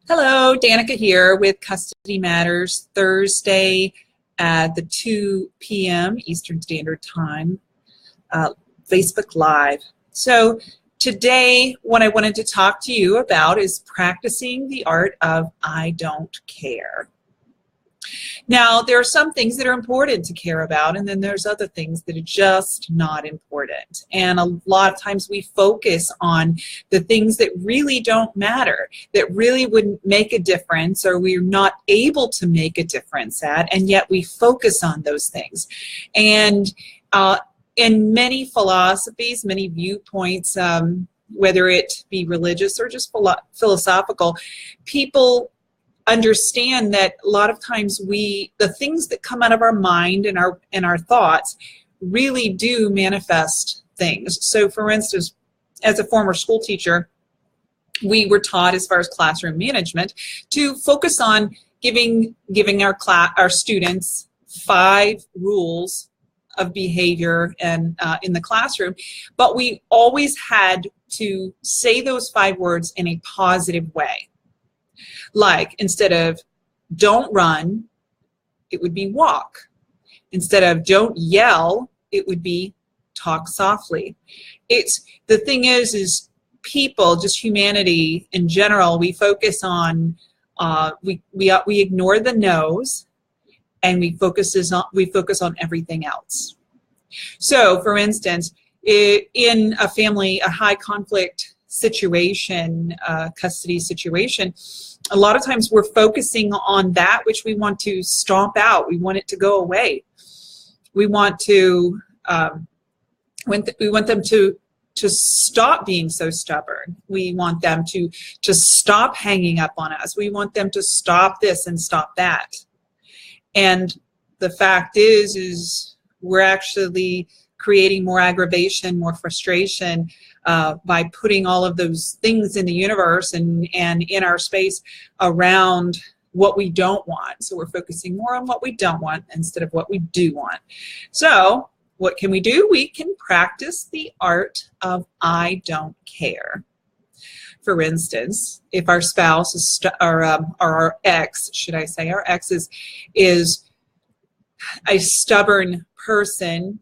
Hello, Danica here with Custody Matters, Thursday at the 2 p.m. Eastern Standard Time, Facebook Live. So today, what I wanted to talk to you about is practicing the art of I don't care. Now, there are some things that are important to care about, and then there's other things that are just not important. And a lot of times we focus on the things that really don't matter, that really wouldn't make a difference, or we're not able to make a difference at, and yet we focus on those things. And in many philosophies, many viewpoints, whether it be religious or just philosophical, people understand that a lot of times the things that come out of our mind and our thoughts really do manifest things. So for instance, as a former school teacher, we were taught, as far as classroom management, to focus on giving our students 5 rules of behavior and in the classroom, but we always had to say those 5 words in a positive way. Like, instead of don't run, it would be walk. Instead of don't yell, it would be talk softly. The thing is people, just humanity in general, we focus on, we ignore the no's, and we focus on everything else. So, for instance, in a family, a high conflict situation, custody situation, a lot of times we're focusing on that which we want to stomp out. We want it to go away. We want to we want them to stop being so stubborn. We want them to stop hanging up on us. We want them to stop this and stop that. And the fact is we're actually creating more aggravation, more frustration by putting all of those things in the universe and in our space around what we don't want. So we're focusing more on what we don't want instead of what we do want. So what can we do? We can practice the art of I don't care. For instance, if our spouse is or our ex, should I say, our ex is a stubborn person,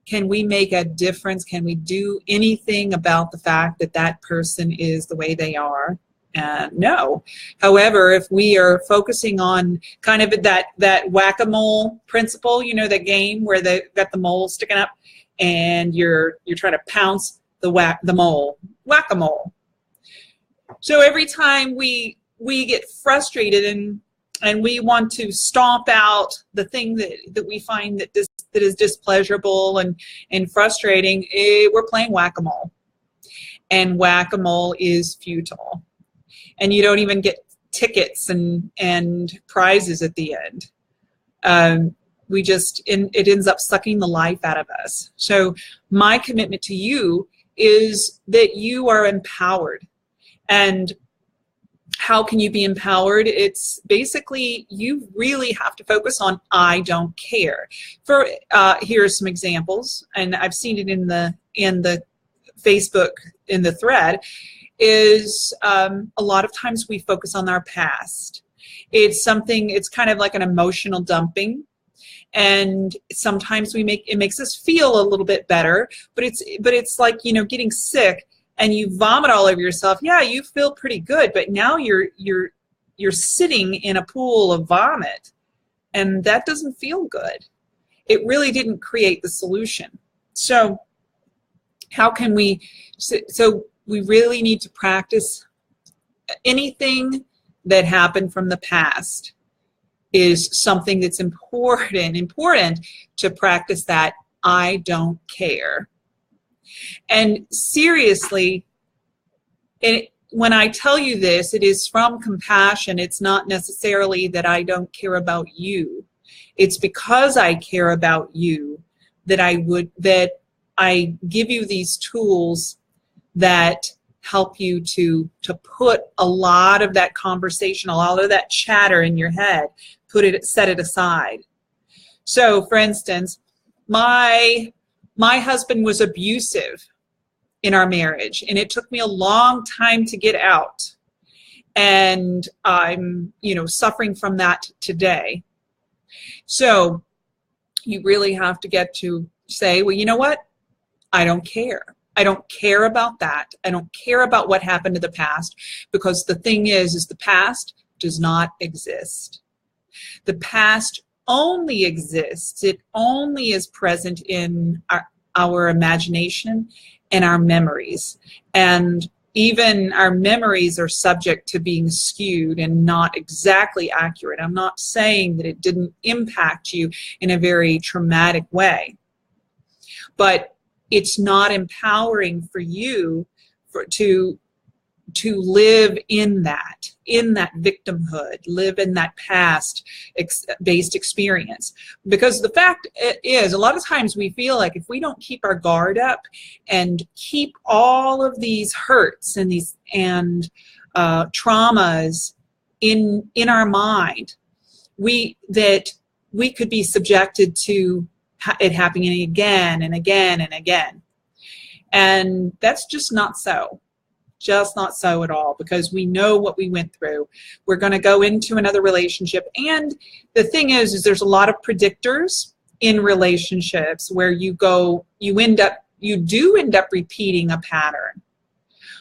can we make a difference? Can we do anything about the fact that that person is the way they are? No. However, if we are focusing on kind of that whack-a-mole principle, you know, the game where they've got the mole sticking up and you're trying to pounce the mole, whack-a-mole. So every time we get frustrated and we want to stomp out the thing that we find that is displeasurable and frustrating, we're playing whack-a-mole. And whack-a-mole is futile. And you don't even get tickets and prizes at the end. It ends up sucking the life out of us. So my commitment to you is that you are empowered. And how can you be empowered? It's basically, you really have to focus on I don't care. Here are some examples, and I've seen it in the Facebook, in the thread, is a lot of times we focus on our past. It's kind of like an emotional dumping. And sometimes it makes us feel a little bit better, but it's like, you know, getting sick and you vomit all over yourself. Yeah, you feel pretty good, but now you're sitting in a pool of vomit, and that doesn't feel good. It really didn't create the solution. So how can we? So we really need to practice. Anything that happened from the past is something that's important to practice that I don't care. And seriously, when I tell you this, it is from compassion. It's not necessarily that I don't care about you. It's because I care about you that I give you these tools that help you to put a lot of that conversation, a lot of that chatter in your head, set it aside. So, for instance, my husband was abusive in our marriage, and it took me a long time to get out. and I'm, suffering from that today. So you really have to get to say, well, you know what? I don't care. I don't care about that. I don't care about what happened to the past, because the thing is the past does not exist. The past only exists. It only is present in our imagination and our memories. And even our memories are subject to being skewed and not exactly accurate. I'm not saying that it didn't impact you in a very traumatic way, but it's not empowering for you to live in that victimhood, live in that past-based experience. Because the fact is, a lot of times we feel like if we don't keep our guard up and keep all of these hurts and traumas in our mind, we could be subjected to it happening again and again and again. And that's just not so. Just not so at all, because we know what we went through. We're going to go into another relationship. And the thing is there's a lot of predictors in relationships where you do end up repeating a pattern.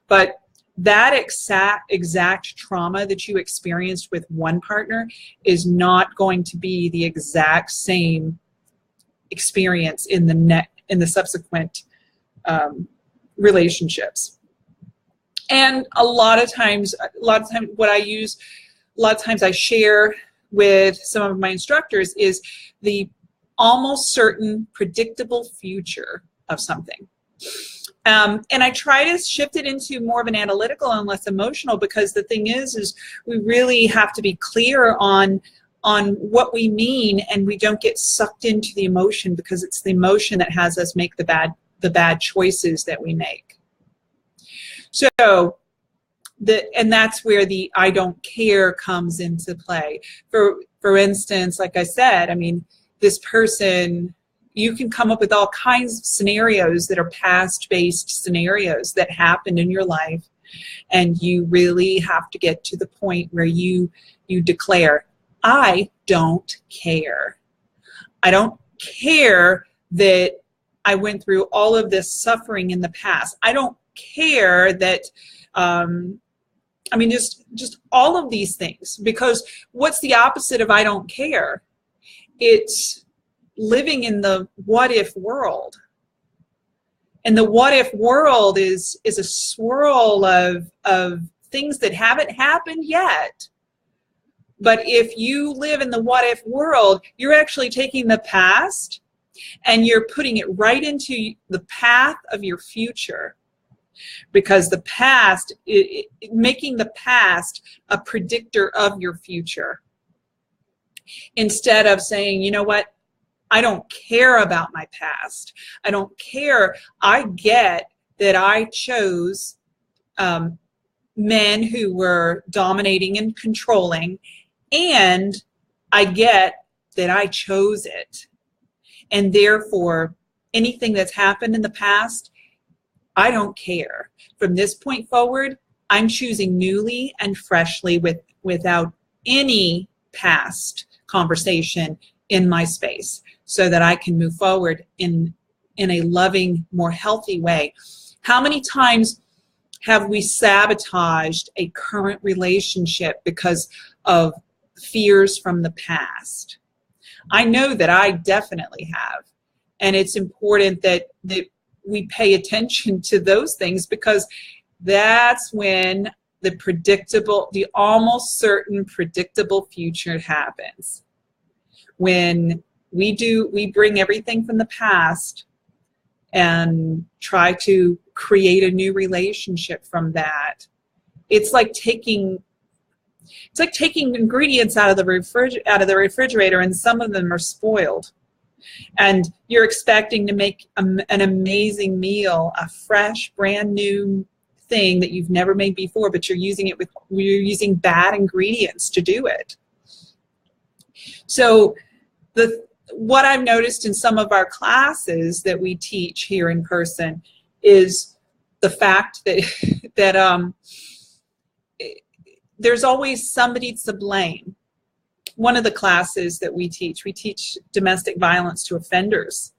But that exact trauma that you experienced with one partner is not going to be the exact same experience in the subsequent relationships. And a lot of times what I use, a lot of times I share with some of my instructors is the almost certain predictable future of something. And I try to shift it into more of an analytical and less emotional, because the thing is we really have to be clear on what we mean, and we don't get sucked into the emotion, because it's the emotion that has us make the bad choices that we make. So, and that's where the I don't care comes into play. For instance, like I said, I mean, this person, you can come up with all kinds of scenarios that are past-based scenarios that happened in your life, and you really have to get to the point where you declare, I don't care. I don't care that I went through all of this suffering in the past. I don't care that, just all of these things. Because what's the opposite of I don't care? It's living in the what if world. And the what if world is a swirl of things that haven't happened yet. But if you live in the what if world, you're actually taking the past and you're putting it right into the path of your future. Because the past, making the past a predictor of your future. Instead of saying, you know what, I don't care about my past. I don't care. I get that I chose men who were dominating and controlling, and I get that I chose it. And therefore, anything that's happened in the past, I don't care. From this point forward, I'm choosing newly and freshly without any past conversation in my space, so that I can move forward in a loving, more healthy way. How many times have we sabotaged a current relationship because of fears from the past? I know that I definitely have. And it's important that we pay attention to those things, because that's when the almost certain predictable future happens. When we bring everything from the past and try to create a new relationship from that. It's like taking ingredients out of the refrigerator, and some of them are spoiled. And you're expecting to make an amazing meal, a fresh, brand new thing that you've never made before, but you're using bad ingredients to do it. So what I've noticed in some of our classes that we teach here in person is the fact that there's always somebody to blame. One of the classes that we teach domestic violence to offenders.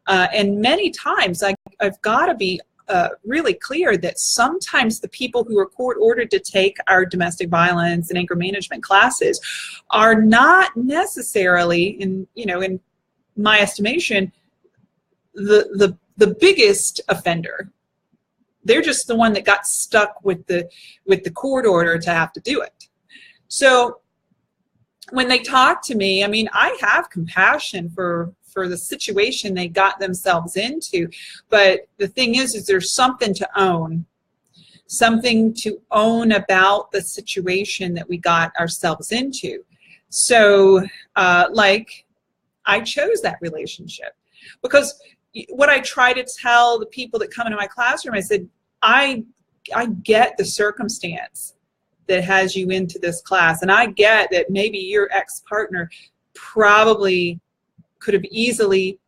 And many times I've got to be really clear that sometimes the people who are court ordered to take our domestic violence and anger management classes are not necessarily, in my estimation, the biggest offender. They're just the one that got stuck with the court order to have to do it. So when they talk to me, I mean, I have compassion for the situation they got themselves into. But the thing is there's something to own about the situation that we got ourselves into. So like, I chose that relationship because what I try to tell the people that come into my classroom, I said, I get the circumstance that has you into this class, and I get that maybe your ex-partner probably could have easily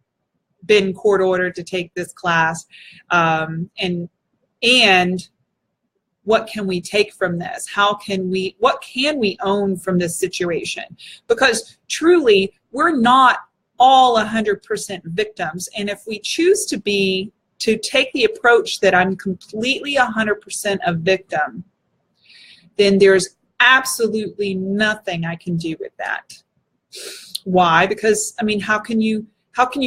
been court ordered to take this class, and what can we take from this? What can we own from this situation? Because truly, we're not all 100% victims, and if we choose to take the approach that I'm completely 100% a victim, then there's absolutely nothing I can do with that. Why? Because, I mean, how can you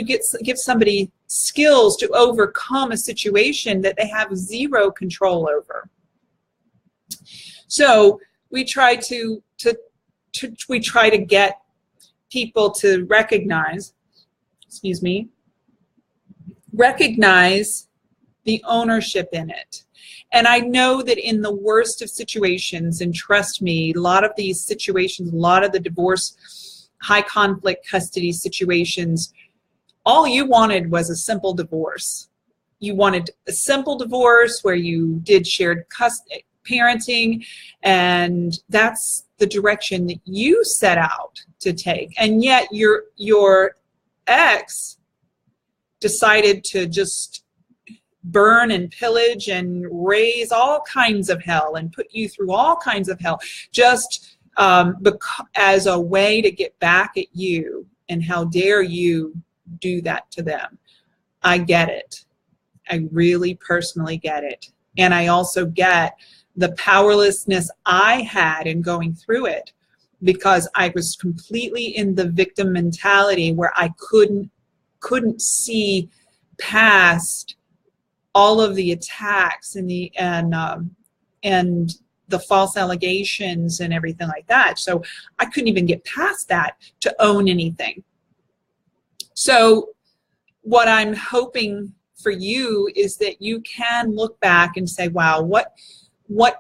give somebody skills to overcome a situation that they have zero control over? So we try to get people to recognize the ownership in it. And I know that in the worst of situations, and trust me, a lot of these situations, a lot of the divorce, high conflict custody situations, all you wanted was a simple divorce. You wanted a simple divorce where you did shared parenting, and that's the direction that you set out to take. And yet your ex decided to just burn and pillage and raise all kinds of hell and put you through all kinds of hell just as a way to get back at you. And how dare you do that to them? I get it. I really personally get it. And I also get the powerlessness I had in going through it, because I was completely in the victim mentality where I couldn't see past all of the attacks and the false allegations and everything like that. So I couldn't even get past that to own anything. So what I'm hoping for you is that you can look back and say, wow, what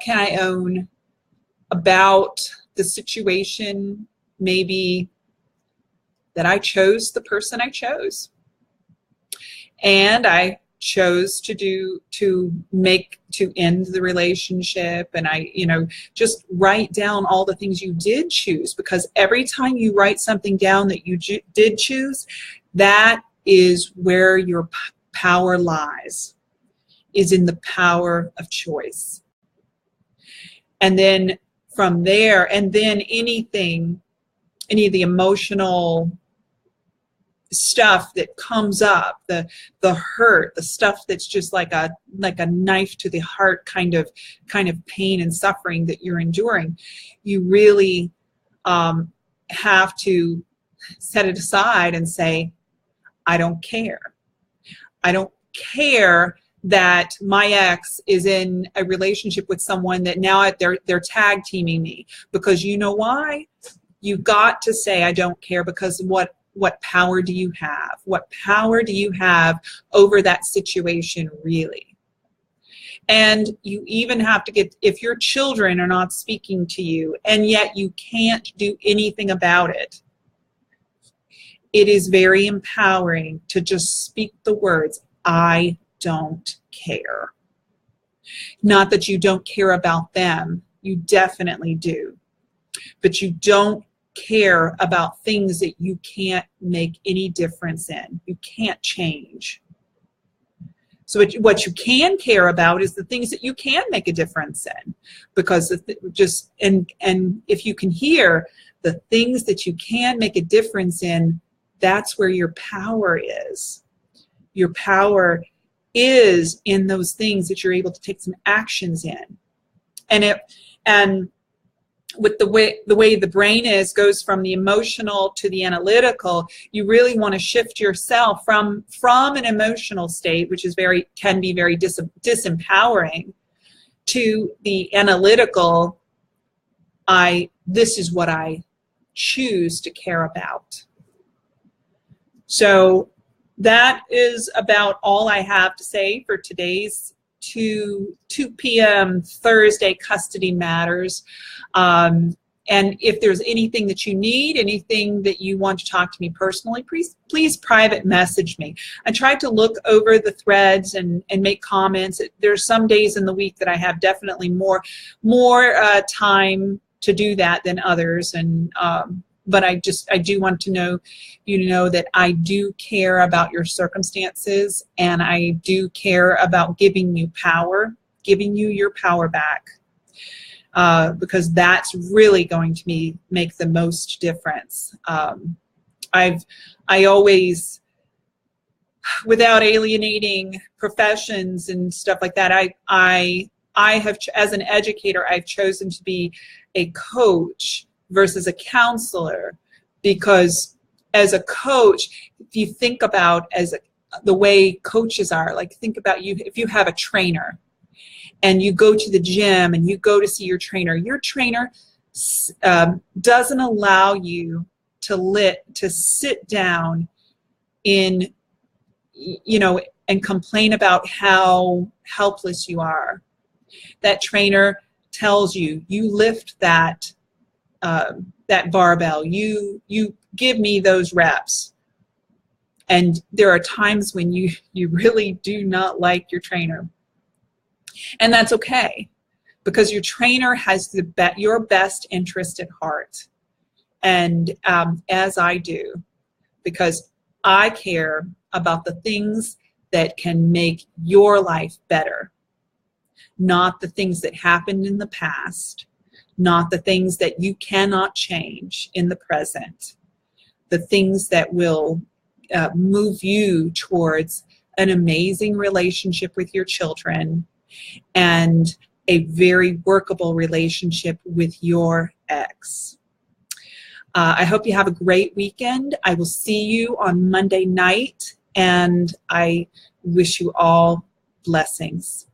can I own about the situation, maybe that I chose the person I chose, and I chose to end the relationship, and I just write down all the things you did choose, because every time you write something down that you did choose, that is where your power lies, is in the power of choice. And then from there, and then any of the emotional stuff that comes up, the hurt, the stuff that's just like a knife to the heart kind of pain and suffering that you're enduring, you really have to set it aside and say, I don't care. I don't care that my ex is in a relationship with someone that now they're tag teaming me, because you know why? You've got to say, I don't care, because what power do you have? What power do you have over that situation, really? And you even have to get, if your children are not speaking to you and yet you can't do anything about it, it is very empowering to just speak the words, I don't care. Not that you don't care about them, you definitely do. But you don't care about things that you can't make any difference in. You can't change. So what you can care about is the things that you can make a difference in, because and if you can hear the things that you can make a difference in, that's where your power is. Your power is in those things that you're able to take some actions in. And with the way the brain goes from the emotional to the analytical, you really want to shift yourself from an emotional state, which can be very disempowering, to the analytical. This is what I choose to care about. So that is about all I have to say for today's 2 p.m. Thursday Custody Matters. And if there's anything that you need, anything that you want to talk to me personally, please private message me. I try to look over the threads and make comments. There's some days in the week that I have definitely more time to do that than others. And but I do want to know that I do care about your circumstances, and I do care about giving you your power back, because that's really going to make the most difference. I always, without alienating professions and stuff like that, I have, as an educator, I've chosen to be a coach versus a counselor, because as a coach, if you think about the way coaches are, like think about if you have a trainer and you go to the gym and you go to see your trainer doesn't allow you to sit down and complain about how helpless you are. That trainer tells you lift that barbell, you give me those reps. And there are times when you really do not like your trainer, and that's okay, because your trainer has your best interest at heart, and as I do, because I care about the things that can make your life better, not the things that happened in the past, not the things that you cannot change in the present, the things that will move you towards an amazing relationship with your children and a very workable relationship with your ex. I hope you have a great weekend. I will see you on Monday night, and I wish you all blessings.